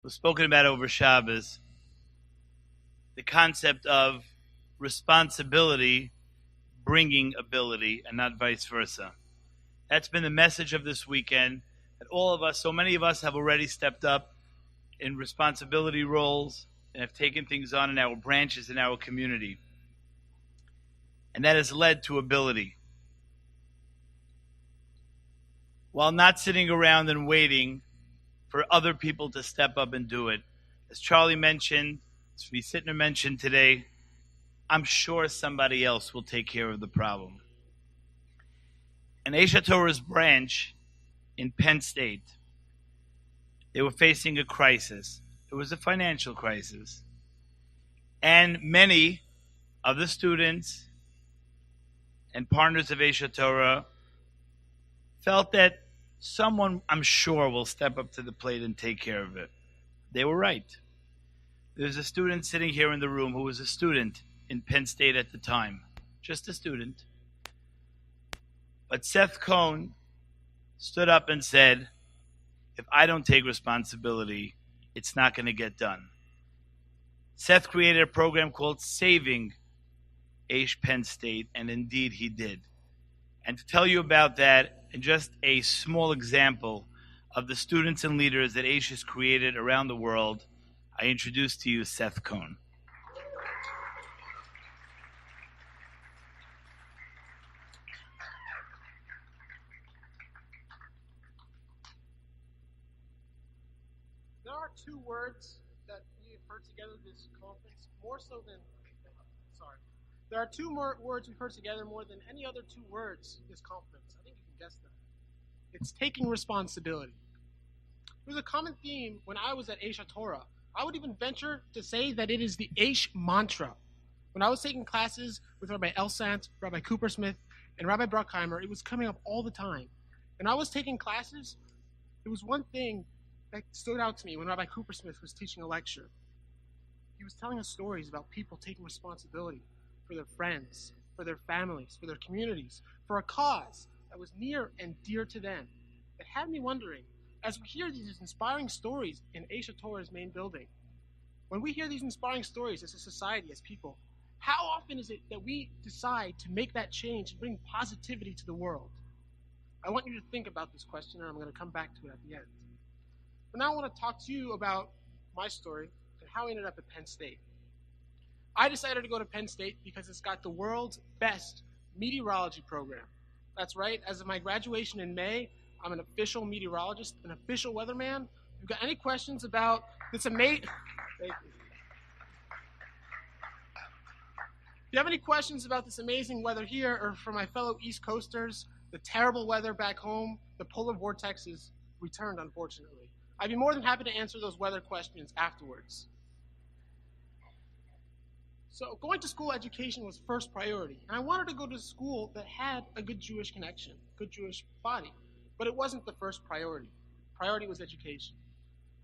was spoken about over Shabbos, the concept of responsibility bringing ability and not vice versa. That's been the message of this weekend, that all of us, so many of us have already stepped up in responsibility roles and have taken things on in our branches in our community. And that has led to ability. While not sitting around and waiting for other people to step up and do it. As Charlie mentioned, as Tzvi Sittner mentioned today, I'm sure somebody else will take care of the problem. An Aish Torah's branch in Penn State, they were facing a crisis. It was a financial crisis. And many of the students and partners of Aish Torah felt that someone, I'm sure, will step up to the plate and take care of it. They were right. There's a student sitting here in the room who was a student in Penn State at the time. Just a student. But Seth Cohen stood up and said, if I don't take responsibility, it's not going to get done. Seth created a program called Saving Aish Penn State, and indeed he did. And to tell you about that, and just a small example of the students and leaders that Aish has created around the world, I introduce to you Seth Cohen. There are two words that we have heard together this conference, more so than, There are two more words we've heard together more than any other two words this conference. I think you can guess them. It's taking responsibility. There's a common theme when I was at Aish Torah. I would even venture to say that it is the Aish mantra. When I was taking classes with Rabbi Elsant, Rabbi Coopersmith, and Rabbi Bruckheimer, it was coming up all the time. When I was taking classes, there was one thing that stood out to me when Rabbi Coopersmith was teaching a lecture. He was telling us stories about people taking responsibility for their friends, for their families, for their communities, for a cause that was near and dear to them. It had me wondering, as we hear these inspiring stories in Aish Torah's main building, when we hear these inspiring stories as a society, as people, how often is it that we decide to make that change and bring positivity to the world? I want you to think about this question, and I'm going to come back to it at the end. But now I want to talk to you about my story and how I ended up at Penn State. I decided to go to Penn State because it's got the world's best meteorology program. That's right, as of my graduation in May, I'm an official meteorologist, an official weatherman. If you've got any questions about this amazing... If you have any questions about this amazing weather here, or for my fellow East Coasters, the terrible weather back home, the polar vortex is returned, unfortunately. I'd be more than happy to answer those weather questions afterwards. So going to school education was first priority. And I wanted to go to a school that had a good Jewish connection, good Jewish body. But it wasn't the first priority. Priority was education.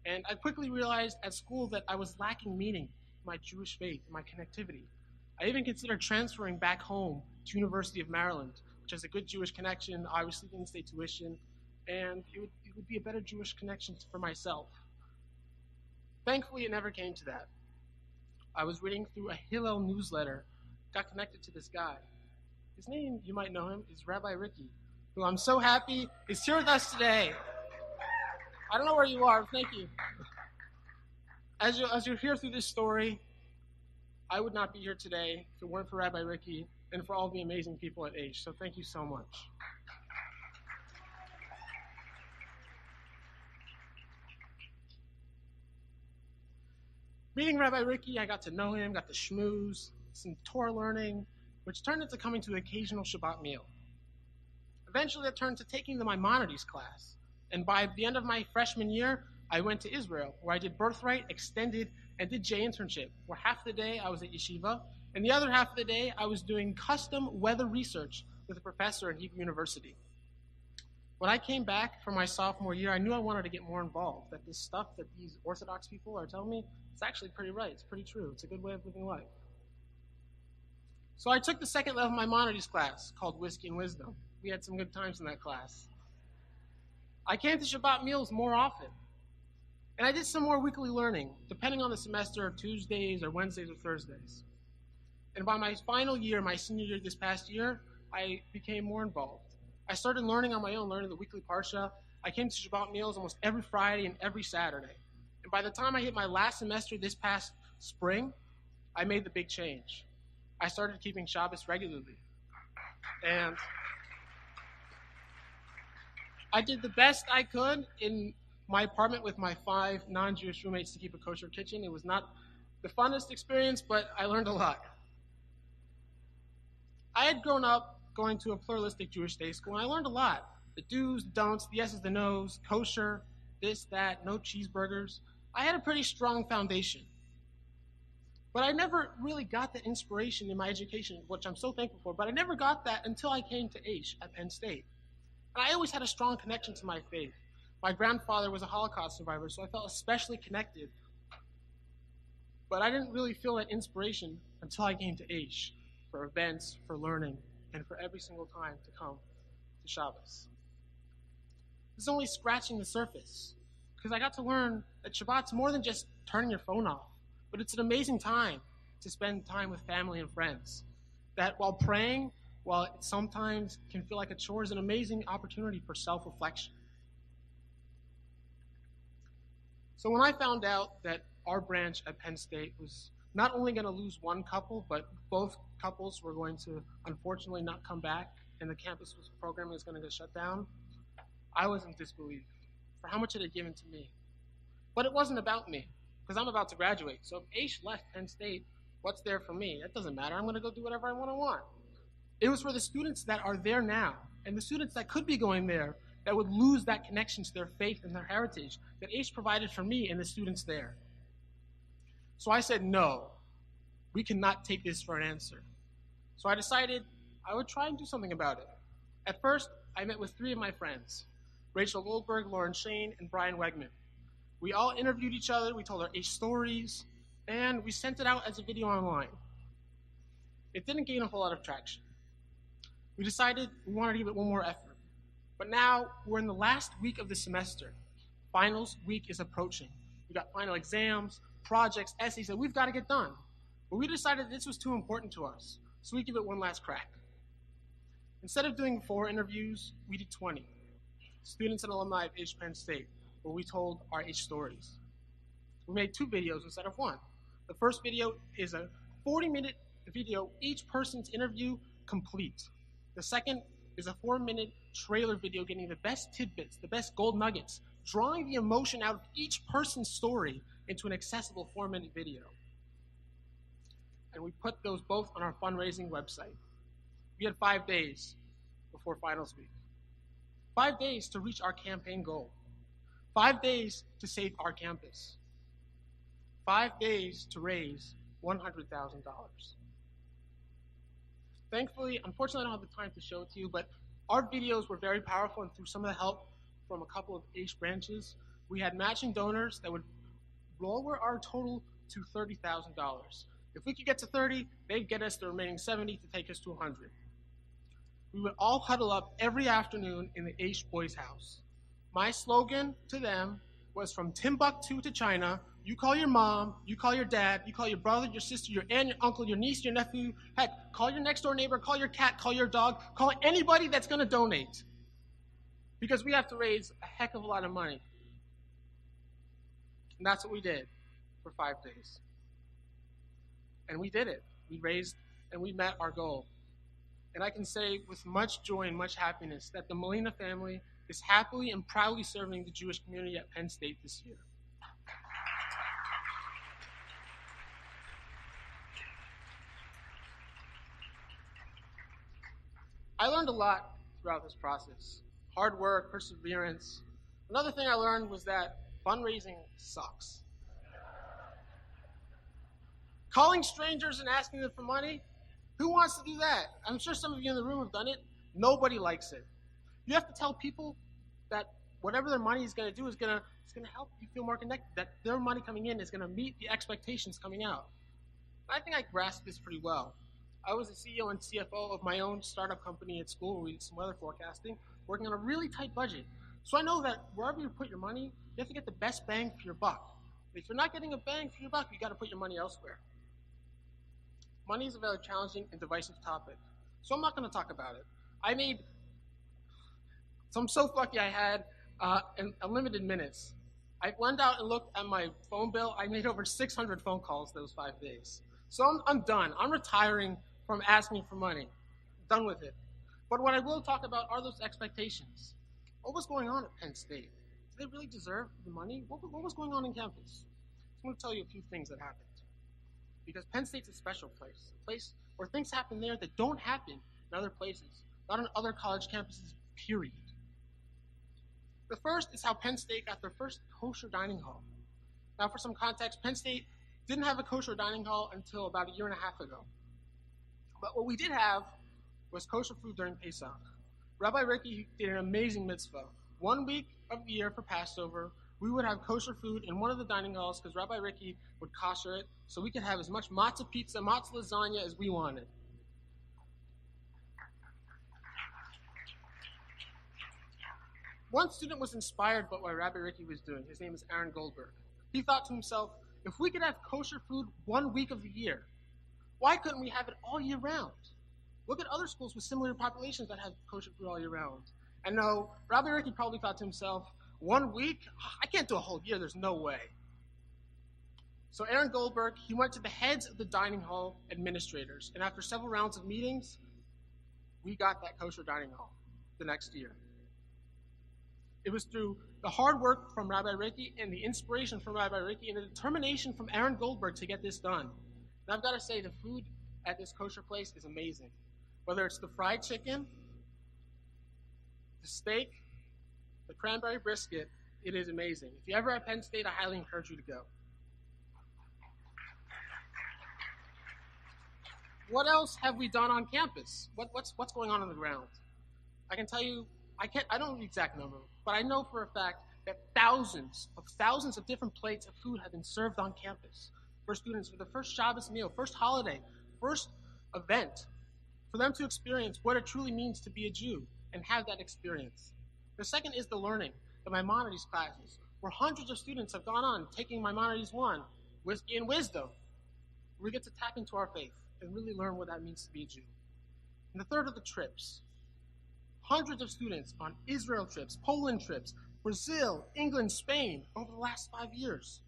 And I quickly realized at school that I was lacking meaning in my Jewish faith, in my connectivity. I even considered transferring back home to University of Maryland, which has a good Jewish connection, obviously didn't stay tuition, and it would be a better Jewish connection for myself. Thankfully, it never came to that. I was reading through a Hillel newsletter, got connected to this guy. His name, you might know him, is Rabbi Ricky, who I'm so happy is here with us today. I don't know where you are, but thank you. As you hear through this story, I would not be here today if it weren't for Rabbi Ricky and for all the amazing people at Aish, so thank you so much. Meeting Rabbi Ricky, I got to know him, got to schmooze, some Torah learning, which turned into coming to an occasional Shabbat meal. Eventually, that turned to taking the Maimonides class, and by the end of my freshman year, I went to Israel, where I did Birthright, Extended, and did J internship, where half the day I was at yeshiva, and the other half of the day I was doing custom weather research with a professor at Hebrew University. When I came back for my sophomore year, I knew I wanted to get more involved, that this stuff that these Orthodox people are telling me, it's actually pretty right, it's pretty true, it's a good way of living life. So I took the second level Maimonides class called Whiskey and Wisdom. We had some good times in that class. I came to Shabbat meals more often. And I did some more weekly learning, depending on the semester, Tuesdays or Wednesdays or Thursdays. And by my final year, my senior year this past year, I became more involved. I started learning on my own, learning the weekly Parsha. I came to Shabbat meals almost every Friday and every Saturday. And by the time I hit my last semester this past spring, I made the big change. I started keeping Shabbos regularly. And I did the best I could in my apartment with my 5 non-Jewish roommates to keep a kosher kitchen. It was not the funnest experience, but I learned a lot. I had grown up going to a pluralistic Jewish day school, and I learned a lot. The do's, the don'ts, the yeses, the no's, kosher, this, that, no cheeseburgers. I had a pretty strong foundation. But I never really got that inspiration in my education, which I'm so thankful for, but I never got that until I came to Aish at Penn State. And I always had a strong connection to my faith. My grandfather was a Holocaust survivor, so I felt especially connected. But I didn't really feel that inspiration until I came to Aish for events, for learning, and for every single time to come to Shabbos. This is only scratching the surface, because I got to learn that Shabbat's more than just turning your phone off, but it's an amazing time to spend time with family and friends. That while praying, while it sometimes can feel like a chore, is an amazing opportunity for self-reflection. So when I found out that our branch at Penn State was not only going to lose one couple, but both couples were going to unfortunately not come back, and the campus program was going to get shut down, I was in disbelief for how much it had given to me. But it wasn't about me, because I'm about to graduate. So if Aish left Penn State, what's there for me? That doesn't matter. I'm going to go do whatever I want. It was for the students that are there now, and the students that could be going there that would lose that connection to their faith and their heritage that Aish provided for me and the students there. So I said, no, we cannot take this for an answer. So I decided I would try and do something about it. At first, I met with 3 of my friends, Rachel Goldberg, Lauren Shane, and Brian Wegman. We all interviewed each other, we told our Aish stories, and we sent it out as a video online. It didn't gain a whole lot of traction. We decided we wanted to give it one more effort. But now we're in the last week of the semester. Finals week is approaching. We got final exams, projects, essays that we've got to get done. But we decided this was too important to us, so we give it one last crack. Instead of doing 4 interviews, we did 20. Students and alumni of Aish Penn State, where we told our Aish stories. We made 2 videos instead of 1. The first video is a 40-minute video, each person's interview complete. The second is a 4-minute trailer video getting the best tidbits, the best gold nuggets, drawing the emotion out of each person's story into an accessible 4-minute video. And we put those both on our fundraising website. We had 5 days before finals week. 5 days to reach our campaign goal. 5 days to save our campus. 5 days to raise $100,000. Thankfully, unfortunately, I don't have the time to show it to you, but our videos were very powerful, and through some of the help from a couple of Aish branches, we had matching donors that would lower our total to $30,000. If we could get to 30, they'd get us the remaining 70 to take us to 100. We would all huddle up every afternoon in the Aish Boys' House. My slogan to them was, from Timbuktu to China, you call your mom, you call your dad, you call your brother, your sister, your aunt, your uncle, your niece, your nephew, heck, call your next door neighbor, call your cat, call your dog, call anybody that's going to donate. Because we have to raise a heck of a lot of money. And that's what we did for 5 days. And we did it. We raised and we met our goal. And I can say with much joy and much happiness that the Molina family is happily and proudly serving the Jewish community at Penn State this year. I learned a lot throughout this process. Hard work, perseverance. Another thing I learned was that fundraising sucks. Calling strangers and asking them for money, who wants to do that? I'm sure some of you in the room have done it. Nobody likes it. You have to tell people that whatever their money is going to do is going to help you feel more connected, that their money coming in is going to meet the expectations coming out. I think I grasped this pretty well. I was the CEO and CFO of my own startup company at school where we did some weather forecasting, working on a really tight budget. So I know that wherever you put your money, you have to get the best bang for your buck. If you're not getting a bang for your buck, you got to put your money elsewhere. Money is a very challenging and divisive topic, so I'm not going to talk about it. So I'm so lucky I had unlimited minutes. I went out and looked at my phone bill. I made over 600 phone calls those 5 days. So I'm done. I'm retiring from asking for money. Done with it. But what I will talk about are those expectations. What was going on at Penn State? Did they really deserve the money? What was going on in campus? I'm going to tell you a few things that happened. Because Penn State's a special place, a place where things happen there that don't happen in other places, not on other college campuses, period. The first is how Penn State got their first kosher dining hall. Now, for some context, Penn State didn't have a kosher dining hall until about a year and a half ago. But what we did have was kosher food during Pesach. Rabbi Ricky did an amazing mitzvah. 1 week of the year for Passover, we would have kosher food in one of the dining halls because Rabbi Ricky would kosher it so we could have as much matzah pizza, matzah lasagna as we wanted. One student was inspired by what Rabbi Ricky was doing. His name is Aaron Goldberg. He thought to himself, if we could have kosher food 1 week of the year, why couldn't we have it all year round? Look at other schools with similar populations that have kosher food all year round. And no, Rabbi Ricky probably thought to himself, 1 week? I can't do a whole year. There's no way. So Aaron Goldberg, he went to the heads of the dining hall administrators. And after several rounds of meetings, we got that kosher dining hall the next year. It was through the hard work from Rabbi Ricky and the inspiration from Rabbi Ricky and the determination from Aaron Goldberg to get this done. And I've got to say, the food at this kosher place is amazing. Whether it's the fried chicken, the steak, the cranberry brisket, it is amazing. If you ever at Penn State, I highly encourage you to go. What else have we done on campus? What's going on the ground? I can tell you, I don't know the exact number, but I know for a fact that thousands of different plates of food have been served on campus for students for the first Shabbos meal, first holiday, first event, for them to experience what it truly means to be a Jew and have that experience. The second is the learning, the Maimonides classes, where hundreds of students have gone on taking Maimonides 1, Whiskey and Wisdom, where we get to tap into our faith and really learn what that means to be a Jew. And the third are the trips. Hundreds of students on Israel trips, Poland trips, Brazil, England, Spain, over the last 5 years.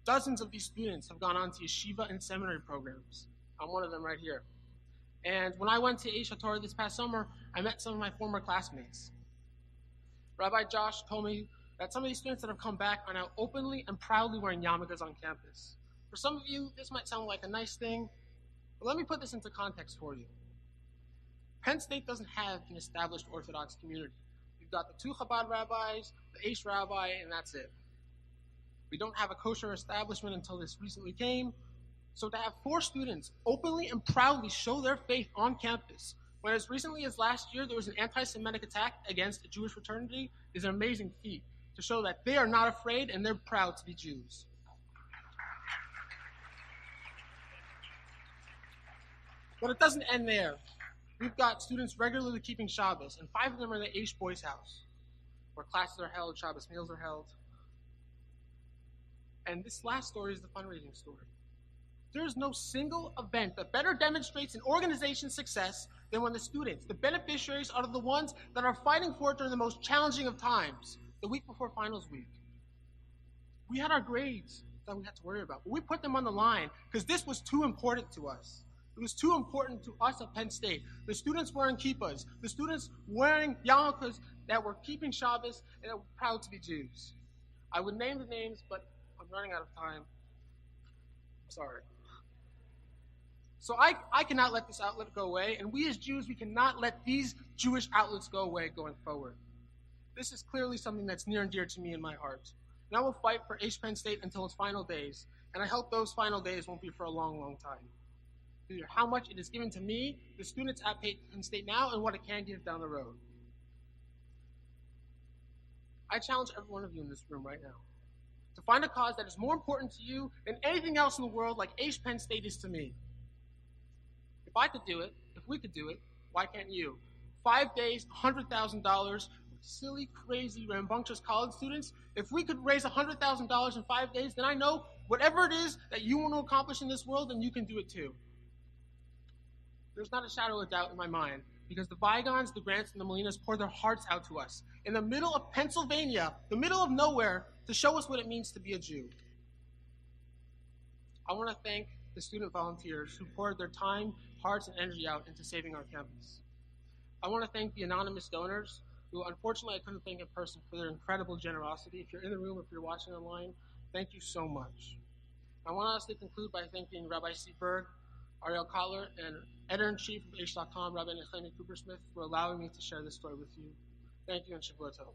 Dozens of these students have gone on to yeshiva and seminary programs. I'm one of them right here. And when I went to Aish Torah this past summer, I met some of my former classmates. Rabbi Josh told me that some of these students that have come back are now openly and proudly wearing yarmulkes on campus. For some of you, this might sound like a nice thing, but let me put this into context for you. Penn State doesn't have an established Orthodox community. We've got the 2 Chabad rabbis, the Aish rabbi, and that's it. We don't have a kosher establishment until this recently came. So to have 4 students openly and proudly show their faith on campus, when as recently as last year there was an anti-Semitic attack against a Jewish fraternity, is an amazing feat to show that they are not afraid and they're proud to be Jews. But it doesn't end there. We've got students regularly keeping Shabbos, and 5 of them are in the Aish Boys House, where classes are held, Shabbos meals are held. And this last story is the fundraising story. There is no single event that better demonstrates an organization's success than when the students, the beneficiaries, are the ones that are fighting for it during the most challenging of times, the week before finals week. We had our grades that we had to worry about, but we put them on the line because this was too important to us. It was too important to us at Penn State. The students wearing kippahs, the students wearing yarmulkes that were keeping Shabbos and that were proud to be Jews. I would name the names, but I'm running out of time. I'm sorry. So I cannot let this outlet go away, and we as Jews, we cannot let these Jewish outlets go away going forward. This is clearly something that's near and dear to me in my heart. And I will fight for Aish Penn State until its final days, and I hope those final days won't be for a long, long time. Due to how much it is given to me, the students at Penn State now, and what it can give down the road. I challenge every one of you in this room right now to find a cause that is more important to you than anything else in the world like Aish Penn State is to me. If I could do it, if we could do it, why can't you? 5 days, $100,000, silly, crazy, rambunctious college students, if we could raise $100,000 in 5 days, then I know whatever it is that you want to accomplish in this world, then you can do it too. There's not a shadow of doubt in my mind, because the Vigons, the Grants, and the Molinas pour their hearts out to us in the middle of Pennsylvania, the middle of nowhere, to show us what it means to be a Jew. I want to thank the student volunteers who poured their time, hearts, and energy out into saving our campus. I want to thank the anonymous donors, who unfortunately I couldn't thank in person, for their incredible generosity. If you're in the room, if you're watching online, thank you so much. I want us to conclude by thanking Rabbi Seaberg, Ariel Kotler, and editor-in-chief of Aish.com, Rabbi Nechemi Coopersmith, for allowing me to share this story with you. Thank you, and Shavua Tov.